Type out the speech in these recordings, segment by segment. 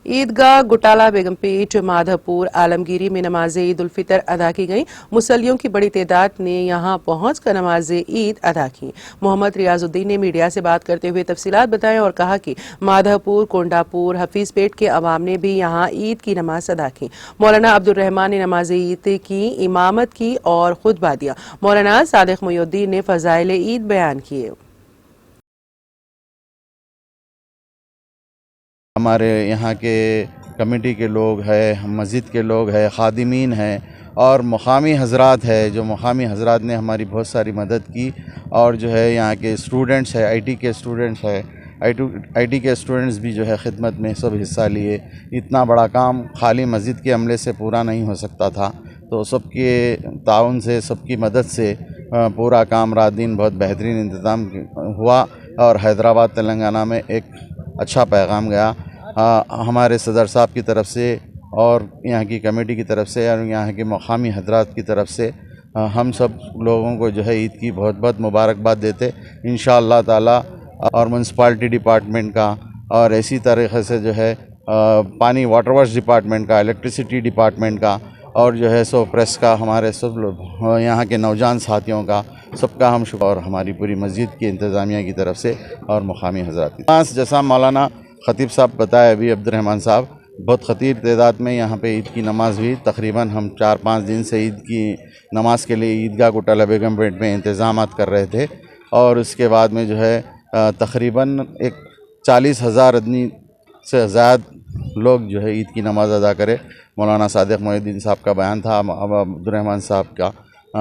ईदगाह गुटाला बेगमपेट माधवपुर आलमगीरी में नमाज ईद उल फितर अदा की गई। मुसल्लियों की बड़ी तादाद ने यहां पहुंचकर नमाज ईद अदा की। मोहम्मद रियाजुद्दीन ने मीडिया से बात करते हुए तफसीलात बताएं और कहा कि माधवपुर, कोंडापुर, हफीजपेट के अवाम ने भी यहां ईद की नमाज अदा की। मौलाना अब्दुल रहमान ने नमाज ईद की इमामत की और खुतबा दिया। मौलाना सादिक मुइनुद्दीन ने फजाइल ईद बयान किए। हमारे यहाँ के कमेटी के लोग हैं, मस्जिद के लोग हैं, खादिमीन हैं और मुकामी हजरात है, जो मुकामी हजरात ने हमारी बहुत सारी मदद की। और जो है यहाँ के स्टूडेंट्स है, आईटी के स्टूडेंट्स है, आईटी के स्टूडेंट्स भी जो है खिदमत में सब हिस्सा लिए। इतना बड़ा काम खाली मस्जिद के अमले से पूरा नहीं हो सकता था, तो सबके ताउन से, सबकी मदद से पूरा काम रात दिन बहुत बेहतरीन इंतज़ाम हुआ और हैदराबाद तेलंगाना में एक अच्छा पैगाम गया। हमारे सदर साहब की तरफ से और यहाँ की कमेटी की तरफ से और यहाँ के मकामी हजरात की तरफ से हम सब लोगों को जो है ईद की बहुत बहुत मुबारकबाद देते इंशाअल्लाह ताला। और म्यूनसिपालिटी डिपार्टमेंट का और इसी तरीक़े से जो है पानी वाटर वर्क्स डिपार्टमेंट का, इलेक्ट्रिसिटी डिपार्टमेंट का और जो है सो प्रेस का, हमारे सब लोग यहाँ के नौजवान साथियों का, सबका हम शुक्र और हमारी पूरी मस्जिद की इंतज़ामिया की तरफ से और मुकामी हज़रात की। जैसा मौलाना ख़तीब साहब बताया अभी, अब्दुल रहमान साहब, बहुत ख़तीर तादाद में यहाँ पे ईद की नमाज़ हुई। तकरीबन हम 4-5 दिन से ईद की नमाज़ के लिए ईदगाह गुटाला बेगमपेट में इंतज़ामात कर रहे थे और उसके बाद में जो है तकरीबन एक 40,000 आदमी से ज़्यादा लोग जो है ईद की नमाज़ अदा करे। मौलाना सादिक मुइनुद्दीन साहब का बयान था, अब्दुल रहमान साहब का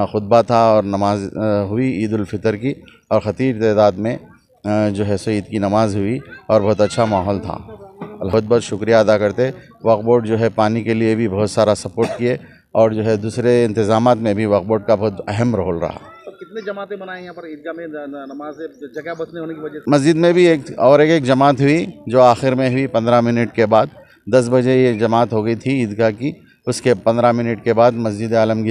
खुतबा था और नमाज हुई ईद उल फितर की और ख़तीर तादाद में जो है सो ईद की नमाज़ हुई और बहुत अच्छा माहौल था। बहुत बहुत शुक्रिया अदा करते। वक्फ बोर्ड जो है पानी के लिए भी बहुत सारा सपोर्ट किए और जो है दूसरे इंतज़ामात में भी वक्फ बोर्ड का बहुत अहम रोल रहा। तो कितने जमातें बनाए यहाँ पर ईदगाह में नमाज जगह बचने होने की वजह से? मस्जिद में भी एक जमात हुई जो आखिर में हुई 15 मिनट के बाद। 10 बजे ये जमात हो गई थी ईदगाह की, उसके 15 मिनट के बाद मस्जिद आलमगीर